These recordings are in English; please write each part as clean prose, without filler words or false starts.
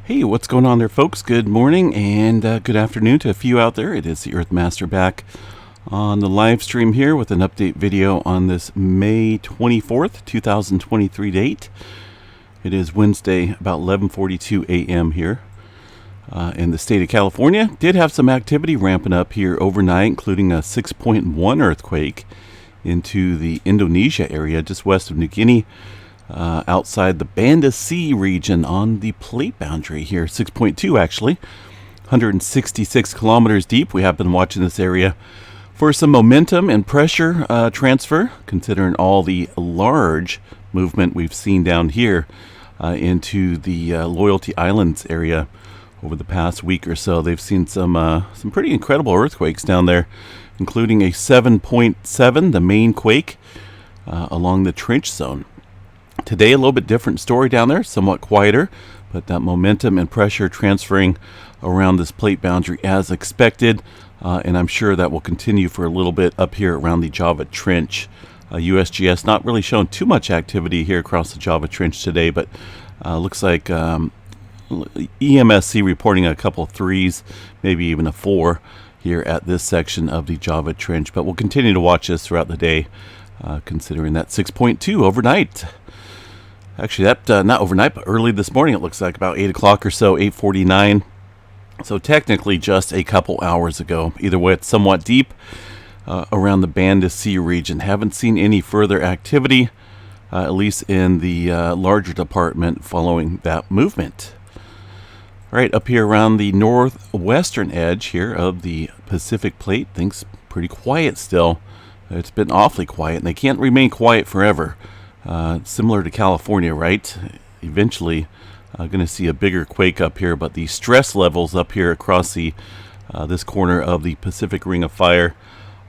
Hey, what's going on there, folks? Good morning and good afternoon to a few out there. It is the Earthmaster back on the live stream here with an update video on this May 24th, 2023 date. It is Wednesday, about 11:42 a.m. here in the state of California. Did have some activity ramping up here overnight, including a 6.1 earthquake into the Indonesia area just west of New Guinea. Outside the Banda Sea region on the plate boundary here, 6.2 actually, 166 kilometers deep. We have been watching this area for some momentum and pressure transfer, considering all the large movement we've seen down here into the Loyalty Islands area over the past week or so. They've seen some pretty incredible earthquakes down there, including a 7.7, the main quake along the trench zone. Today, a little bit different story down there, somewhat quieter, but that momentum and pressure transferring around this plate boundary as expected, and I'm sure that will continue for a little bit up here around the Java Trench. USGS not really showing too much activity here across the Java Trench today, but looks like EMSC reporting a couple of 3s, maybe even a 4 here at this section of the Java Trench, but we'll continue to watch this throughout the day, considering that 6.2 overnight. Actually, that not overnight, but early this morning. It looks like about 8 o'clock or so, 8:49. So technically just a couple hours ago. Either way, it's somewhat deep around the Banda Sea region. Haven't seen any further activity, at least in the larger department following that movement. All right, up here around the northwestern edge here of the Pacific Plate, things pretty quiet still. It's been awfully quiet, and they can't remain quiet forever. Similar to California, right? Eventually, going to see a bigger quake up here, but the stress levels up here across the this corner of the Pacific Ring of Fire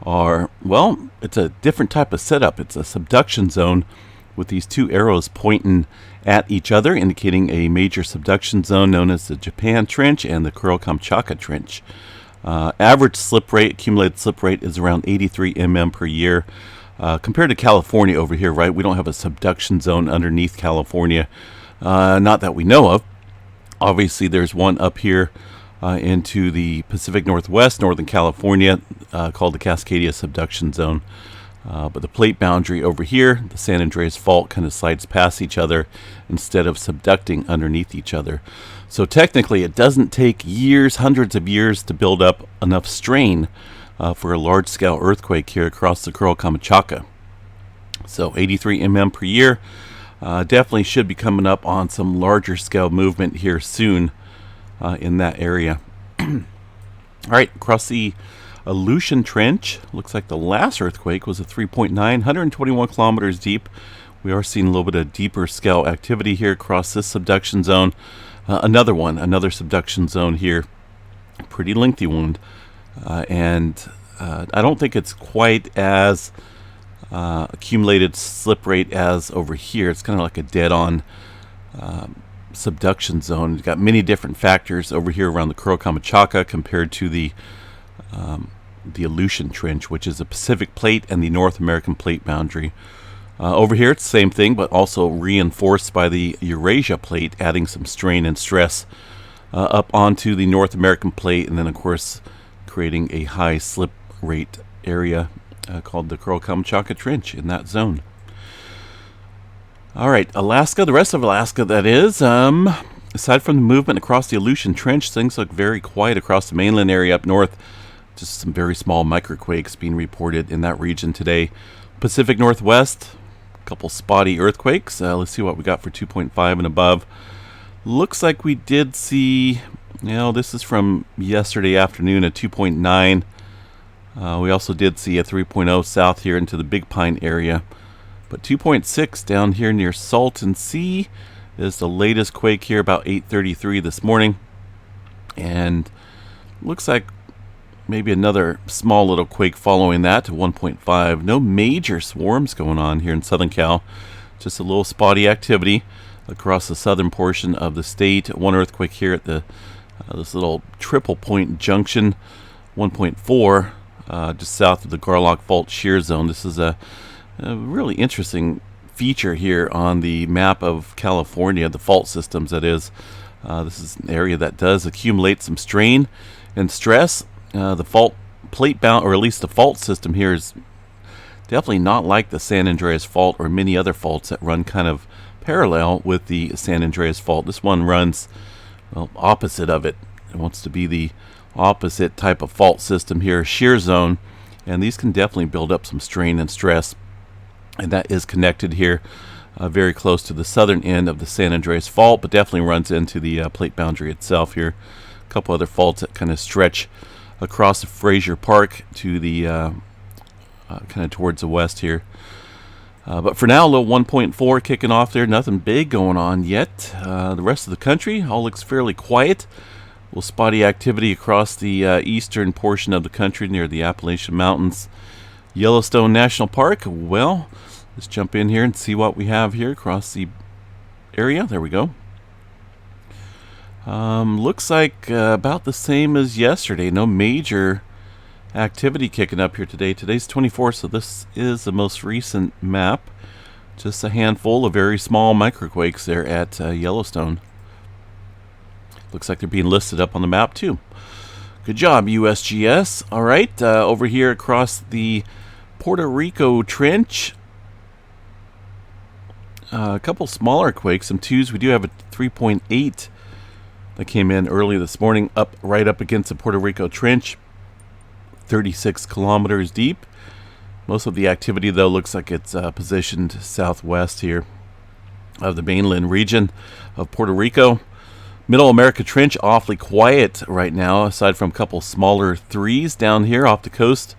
are, well, it's a different type of setup. It's a subduction zone with these two arrows pointing at each other, indicating a major subduction zone known as the Japan Trench and the Kuril-Kamchatka Trench. Average slip rate, accumulated slip rate, is around 83 mm per year. Compared to California over here, right, we don't have a subduction zone underneath California, not that we know of. Obviously, there's one up here into the Pacific Northwest, Northern California, called the Cascadia Subduction Zone. But the plate boundary over here, the San Andreas Fault, kind of slides past each other instead of subducting underneath each other. So technically, it doesn't take years, hundreds of years, to build up enough strain for a large-scale earthquake here across the Kuril-Kamchatka. So 83 mm per year. Definitely should be coming up on some larger-scale movement here soon in that area. All right, across the Aleutian Trench, looks like the last earthquake was a 3.9, 121 kilometers deep. We are seeing a little bit of deeper scale activity here across this subduction zone. Another subduction zone here. Pretty lengthy one. And I don't think it's quite as accumulated slip rate as over here. It's kind of like a dead-on subduction zone. You've got many different factors over here around the Kuril-Kamchatka compared to the Aleutian Trench, which is the Pacific Plate and the North American Plate boundary. Over here, it's the same thing, but also reinforced by the Eurasia Plate, adding some strain and stress up onto the North American Plate, and then, of course, creating a high slip rate area called the Kuril-Kamchatka Trench in that zone. All right, Alaska, the rest of Alaska, that is. Aside from the movement across the Aleutian Trench, things look very quiet across the mainland area up north. Just some very small microquakes being reported in that region today. Pacific Northwest, a couple spotty earthquakes. Let's see what we got for 2.5 and above. Looks like we did see, this is from yesterday afternoon, a 2.9. We also did see a 3.0 south here into the Big Pine area. But 2.6 down here near Salton Sea is the latest quake here, about 8:33 this morning. And looks like maybe another small little quake following that to 1.5. No major swarms going on here in Southern Cal. Just a little spotty activity across the southern portion of the state. One earthquake here at the this little triple point junction, 1.4, just south of the Garlock Fault shear zone. This is a really interesting feature here on the map of California, the fault systems that is. This is an area that does accumulate some strain and stress. The fault plate bound, or at least the fault system here, is definitely not like the San Andreas Fault or many other faults that run kind of parallel with the San Andreas Fault. This one runs, well, opposite of it. It wants to be the opposite type of fault system here, shear zone, and these can definitely build up some strain and stress, and that is connected here very close to the southern end of the San Andreas Fault, but definitely runs into the plate boundary itself here. A couple other faults that kind of stretch across the Fraser Park to the kind of towards the west here. But for now, a little 1.4 kicking off there. Nothing big going on yet. The rest of the country all looks fairly quiet. A little spotty activity across the eastern portion of the country near the Appalachian Mountains. Yellowstone National Park. Well, let's jump in here and see what we have here across the area. There we go. Looks like about the same as yesterday. No major activity kicking up here today. Today's 24th, so this is the most recent map. Just a handful of very small microquakes there at Yellowstone. Looks like they're being listed up on the map too. Good job, USGS. All right, over here across the Puerto Rico Trench, a couple smaller quakes, some twos. We do have a 3.8 that came in early this morning, right up against the Puerto Rico Trench, 36 kilometers deep. Most of the activity, though, looks like it's positioned southwest here of the mainland region of Puerto Rico. Middle America Trench awfully quiet right now, aside from a couple smaller threes down here off the coast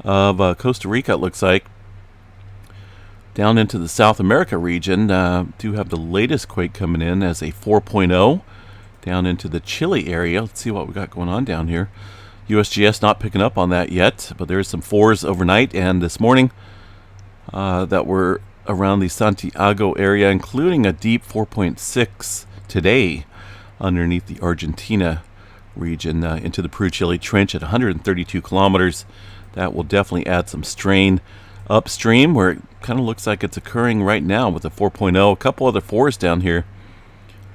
of Costa Rica, it looks like. Down into the South America region, do have the latest quake coming in as a 4.0 down into the Chile area. Let's see what we got going on down here. USGS not picking up on that yet, but there's some fours overnight and this morning that were around the Santiago area, including a deep 4.6 today underneath the Argentina region into the Peru-Chile Trench at 132 kilometers. That will definitely add some strain upstream, where it kind of looks like it's occurring right now with a 4.0. A couple other fours down here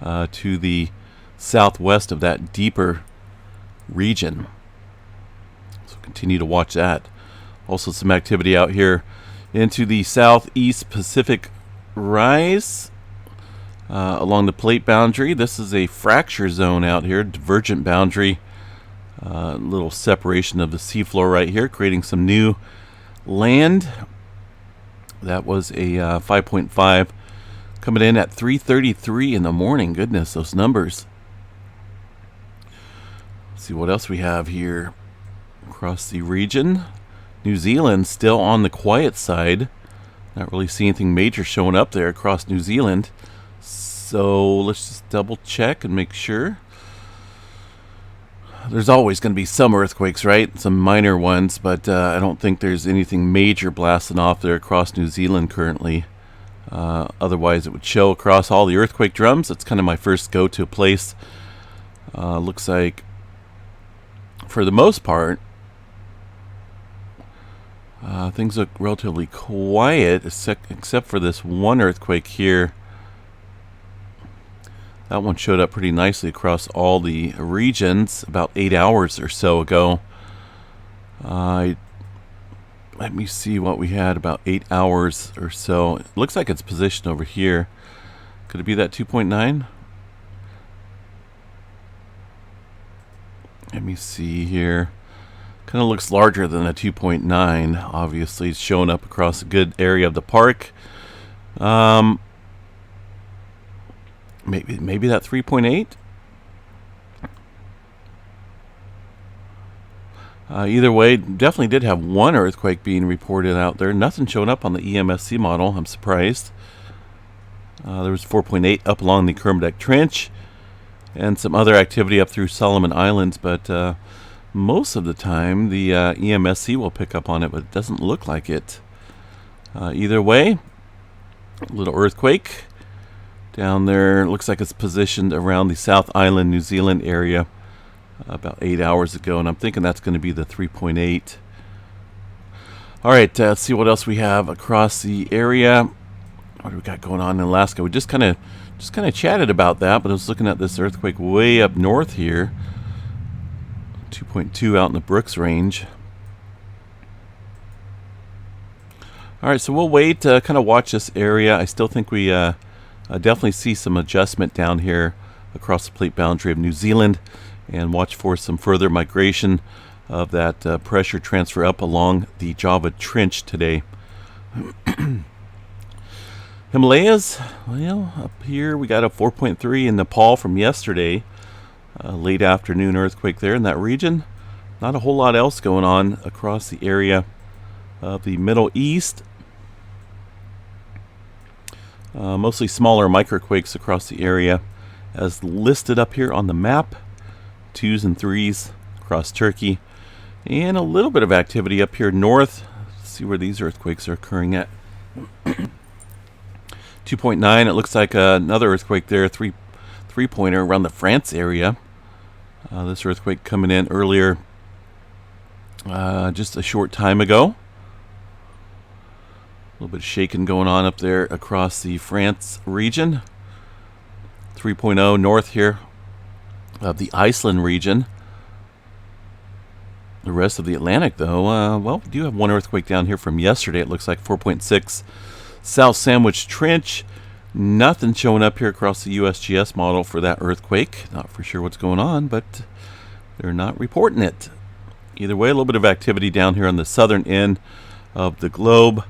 to the southwest of that deeper region. So continue to watch that. Also some activity out here into the southeast Pacific rise along the plate boundary. This is a fracture zone out here, divergent boundary. Little separation of the seafloor right here, creating some new land. That was a 5.5 coming in at 3:33 in the morning. Goodness, those numbers. Let's see what else we have here across the region. New Zealand still on the quiet side. Not really seeing anything major showing up there across New Zealand. So let's just double check and make sure. There's always going to be some earthquakes, right? Some minor ones, but I don't think there's anything major blasting off there across New Zealand currently. Otherwise, it would show across all the earthquake drums. That's kind of my first go-to place. Looks like, for the most part, things look relatively quiet, except for this one earthquake here. That one showed up pretty nicely across all the regions about 8 hours or so ago. Let me see what we had about 8 hours or so. It looks like it's positioned over here. Could it be that 2.9? Let me see here. Kind of looks larger than a 2.9. Obviously, it's showing up across a good area of the park. Maybe that 3.8. Either way, definitely did have one earthquake being reported out there. Nothing showing up on the EMSC model. I'm surprised. There was 4.8 up along the Kermadec Trench, and some other activity up through Solomon Islands, but most of the time the EMSC will pick up on it, but it doesn't look like it. Either way, a little earthquake down there. Looks like it's positioned around the South Island, New Zealand area about 8 hours ago, and I'm thinking that's going to be the 3.8. All right, let's see what else we have across the area. What do we got going on in Alaska? We just kind of just kind of chatted about that, but I was looking at this earthquake way up north here. 2.2 out in the Brooks range. Alright, so we'll wait to kind of watch this area. I still think we definitely see some adjustment down here across the plate boundary of New Zealand, and watch for some further migration of that pressure transfer up along the Java Trench today. Himalayas, well, up here we got a 4.3 in Nepal from yesterday. Late afternoon earthquake there in that region. Not a whole lot else going on across the area of the Middle East. Mostly smaller microquakes across the area as listed up here on the map. 2s and 3s across Turkey. And a little bit of activity up here north. Let's see where these earthquakes are occurring at. 2.9, it looks like another earthquake there, three-pointer around the France area. This earthquake coming in earlier, just a short time ago. A little bit of shaking going on up there across the France region. 3.0 north here of the Iceland region. The rest of the Atlantic, though, well, we do have one earthquake down here from yesterday. It looks like 4.6. South Sandwich Trench. Nothing showing up here across the USGS model for that earthquake. Not for sure what's going on, but they're not reporting it. Either way, a little bit of activity down here on the southern end of the globe.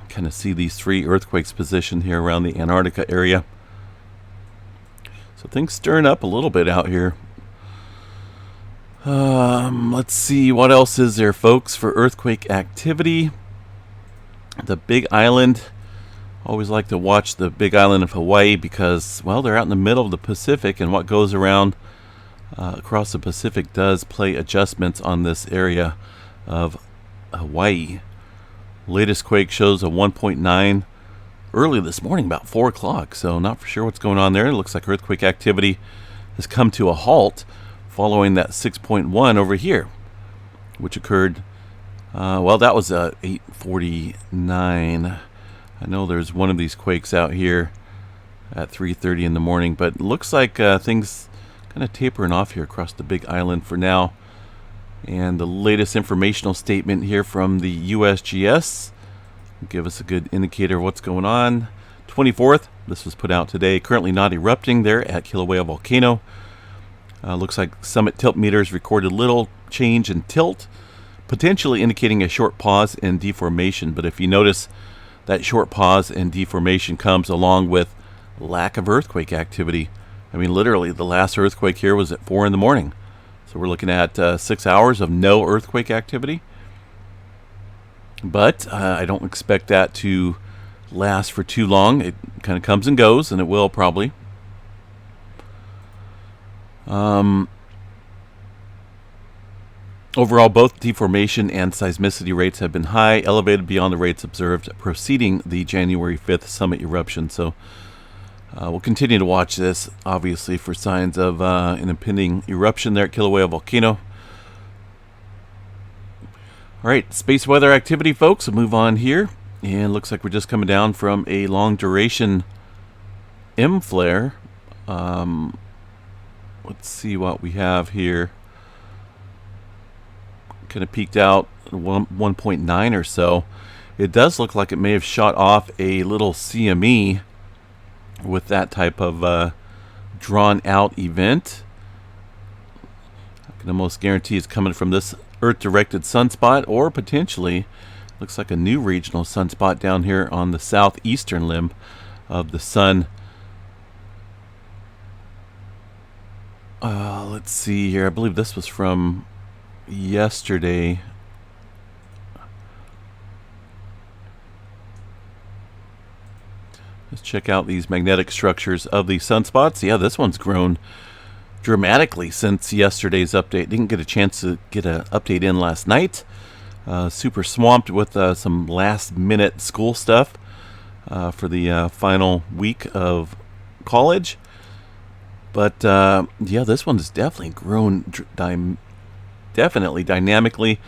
Kind of see these 3 earthquakes positioned here around the Antarctica area. So things stirring up a little bit out here. Let's see, what else is there, folks, for earthquake activity? The Big Island. Always like to watch the Big Island of Hawaii because, well, they're out in the middle of the Pacific, and what goes around across the Pacific does play adjustments on this area of Hawaii. Latest quake shows a 1.9 early this morning, about 4 o'clock, so not for sure what's going on there. It looks like earthquake activity has come to a halt following that 6.1 over here, which occurred, well, that was 8:49. I know there's one of these quakes out here at 3:30 in the morning, but it looks like things kind of tapering off here across the Big Island for now. And the latest informational statement here from the USGS will give us a good indicator of what's going on. 24th, this was put out today. Currently not erupting there at Kilauea Volcano. Looks like summit tilt meters recorded little change in tilt, potentially indicating a short pause in deformation. But if you notice, that short pause in deformation comes along with lack of earthquake activity. I mean, literally, the last earthquake here was at 4 in the morning. So we're looking at 6 hours of no earthquake activity. But I don't expect that to last for too long. It kind of comes and goes, and it will probably. Overall, both deformation and seismicity rates have been high, elevated beyond the rates observed preceding the January 5th summit eruption. So we'll continue to watch this, obviously, for signs of an impending eruption there at Kilauea Volcano. All right, space weather activity, folks. We'll move on here. And looks like we're just coming down from a long duration M flare. Let's see what we have here. Kind of peaked out 1.9 or so. It does look like it may have shot off a little CME with that type of drawn out event. I can almost guarantee it's coming from this Earth-directed sunspot, or potentially looks like a new regional sunspot down here on the southeastern limb of the sun. Let's see here. I believe this was from yesterday. Let's check out these magnetic structures of the sunspots. Yeah, this one's grown dramatically since yesterday's update. Didn't get a chance to get an update in last night. Super swamped with some last minute school stuff for the final week of college. But yeah, this one's definitely grown definitely dynamically.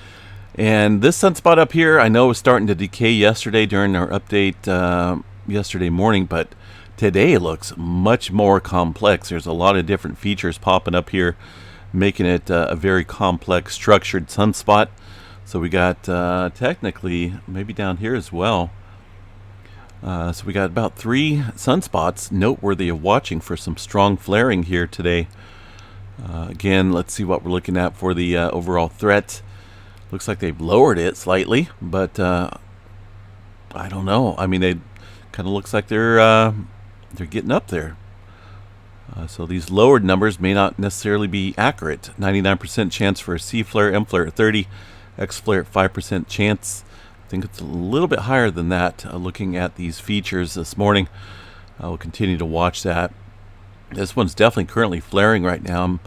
And this sunspot up here, I know was starting to decay yesterday during our update yesterday morning, but Today looks much more complex. There's a lot of different features popping up here, making it a very complex structured sunspot. So we got technically maybe down here as well. So we got about 3 sunspots noteworthy of watching for some strong flaring here today. Again, let's see what we're looking at for the overall threat. Looks like they've lowered it slightly, but I don't know. I mean, they kind of looks like they're getting up there. So these lowered numbers may not necessarily be accurate. 99% chance for a C flare, M flare at 30, X flare at 5% chance. I think it's a little bit higher than that. Looking at these features this morning, I will continue to watch that. This one's definitely currently flaring right now. I'm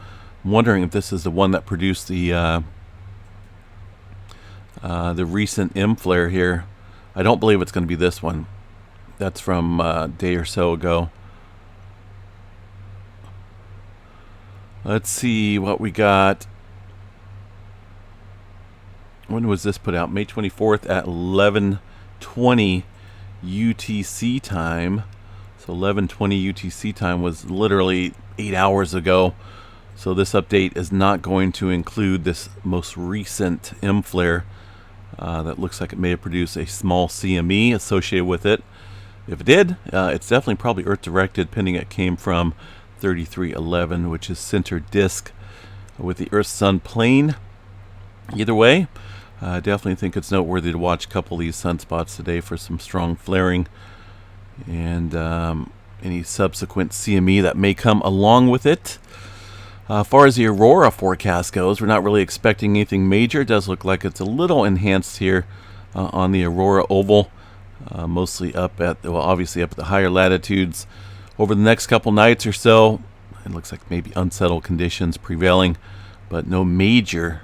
wondering if this is the one that produced the recent M flare here. I don't believe it's going to be this one. That's from a day or so ago. Let's see what we got. When was this put out? May 24th at 11:20 UTC time. So 11:20 UTC time was literally 8 hours ago. So this update is not going to include this most recent M flare that looks like it may have produced a small CME associated with it. If it did, it's definitely probably Earth directed, pending it came from 3311, which is center disk with the Earth-Sun plane. Either way, I definitely think it's noteworthy to watch a couple of these sunspots today for some strong flaring and any subsequent CME that may come along with it. As far as the aurora forecast goes, we're not really expecting anything major. It does look like it's a little enhanced here on the aurora oval, mostly up at, well, obviously up at the higher latitudes. Over the next couple nights or so, it looks like maybe unsettled conditions prevailing, but no major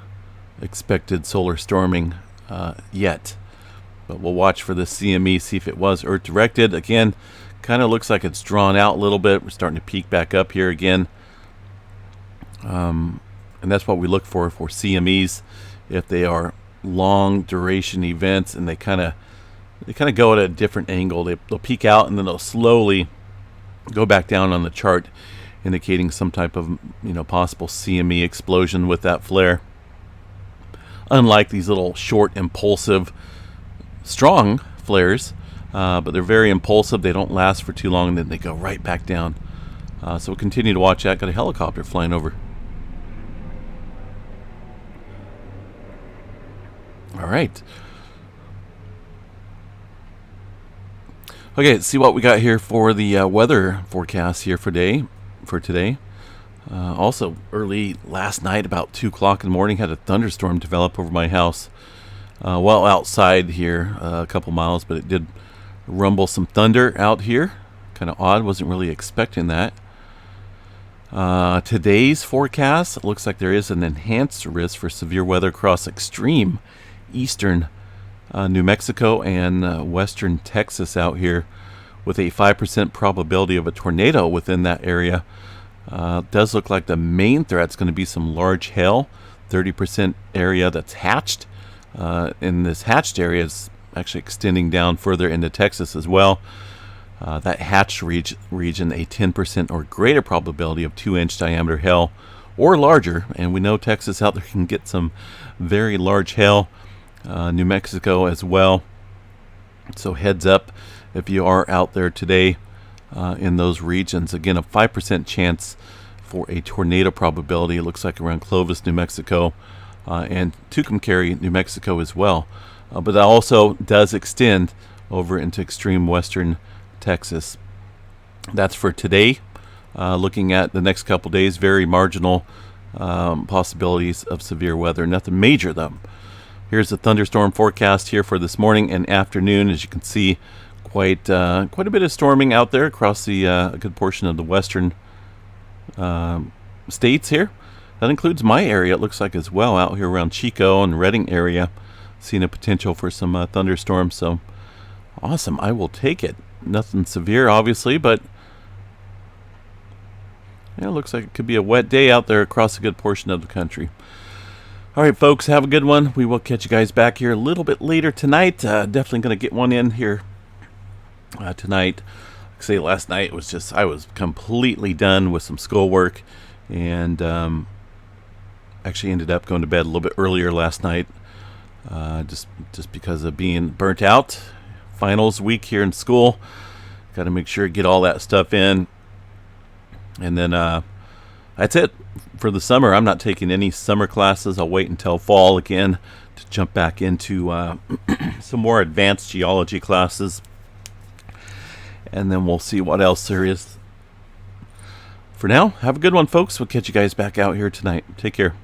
expected solar storming yet. But we'll watch for the CME, see if it was Earth directed. Again, kind of looks like it's drawn out a little bit. We're starting to peak back up here again. And that's what we look for CMEs. If they are long duration events and they kind of go at a different angle, they'll peak out and then they'll slowly go back down on the chart, indicating some type of possible CME explosion with that flare. Unlike these little short, impulsive, strong flares, but they're very impulsive. They don't last for too long, and then they go right back down. So we'll continue to watch that. Got a helicopter flying over. All right. Okay, let's see what we got here for the weather forecast here for today. Also, early last night, about 2 o'clock in the morning, had a thunderstorm develop over my house. Well, outside here, a couple miles, but it did rumble some thunder out here. Kind of odd, wasn't really expecting that. Today's forecast, it looks like there is an enhanced risk for severe weather across extreme eastern New Mexico and western Texas out here, with a 5% probability of a tornado within that area. Does look like the main threat's going to be some large hail, 30% area that's hatched. In this hatched area is actually extending down further into Texas as well. That hatched region, a 10% or greater probability of 2-inch diameter hail or larger, and we know Texas out there can get some very large hail. New Mexico as well. So heads up if you are out there today in those regions. Again, a 5% chance for a tornado probability. It looks like around Clovis, New Mexico, and Tucumcari, New Mexico as well. But that also does extend over into extreme western Texas. That's for today. Looking at the next couple days, very marginal possibilities of severe weather. Nothing major though. Here's the thunderstorm forecast here for this morning and afternoon. As you can see, quite a bit of storming out there across the a good portion of the western states here. That includes my area, it looks like, as well, out here around Chico and Redding area. Seeing a potential for some thunderstorms. So awesome, I will take it. Nothing severe, obviously, but yeah, it looks like it could be a wet day out there across a good portion of the country. All right, folks, have a good one. We will catch you guys back here a little bit later tonight. Definitely going to get one in here tonight. say last night was just, I was completely done with some schoolwork, and actually ended up going to bed a little bit earlier last night, just because of being burnt out. Finals week here in school, got to make sure to get all that stuff in, and then that's it for the summer. I'm not taking any summer classes. I'll wait until fall again to jump back into some more advanced geology classes, and then we'll see what else there is. For now, have a good one, folks. We'll catch you guys back out here tonight. Take care.